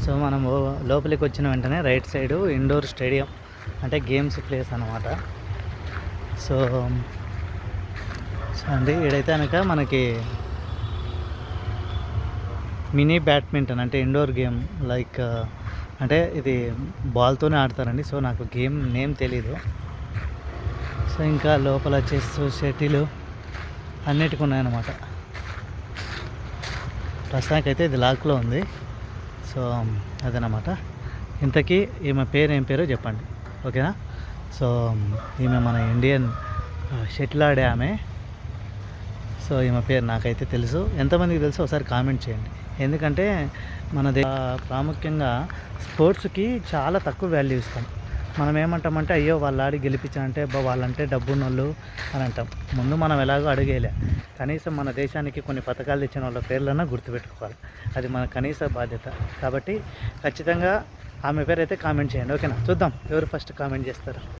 So మనము లోపలికి వచ్చిన వెంటనే రైట్ సైడు ఇండోర్ స్టేడియం అంటే గేమ్స్ ప్లేస్ అనమాట. సో సో అండి ఈడైతే కనుక మనకి మినీ బ్యాడ్మింటన్ అంటే ఇండోర్ గేమ్ లైక్ అంటే ఇది బాల్తోనే ఆడతారండి. సో నాకు గేమ్ నేమ్ తెలీదు. సో ఇంకా లోపల చెస్ షటిల్ అన్నిటికీ ఉన్నాయన్నమాట. ప్రస్తుతానికైతే ఇది లాక్లో ఉంది. సో అదనమాట. ఇంతకీ ఈమె పేరు ఏం పేరో చెప్పండి, ఓకేనా? సో ఈమె మన ఇండియన్ షటిల్ ఆడే ఆమె. సో ఈమె పేరు నాకైతే తెలుసు, ఎంతమందికి తెలుసు ఒకసారి కామెంట్ చేయండి. ఎందుకంటే మన ప్రాముఖ్యంగా స్పోర్ట్స్కి చాలా తక్కువ వాల్యూ ఇస్తాం. మనం ఏమంటామంటే అయ్యో వాళ్ళు ఆడి గెలిపించాలంటే వాళ్ళంటే డబ్బున్నోళ్ళు అని అంటాం. ముందు మనం ఎలాగో అడిగేలే, కనీసం మన దేశానికి కొన్ని పథకాలు ఇచ్చిన వాళ్ళ పేర్లన్నా గుర్తుపెట్టుకోవాలి. అది మన కనీస బాధ్యత. కాబట్టి ఖచ్చితంగా ఆమె పేరు అయితే కామెంట్ చేయండి, ఓకేనా? చూద్దాం ఎవరు ఫస్ట్ కామెంట్ చేస్తారు.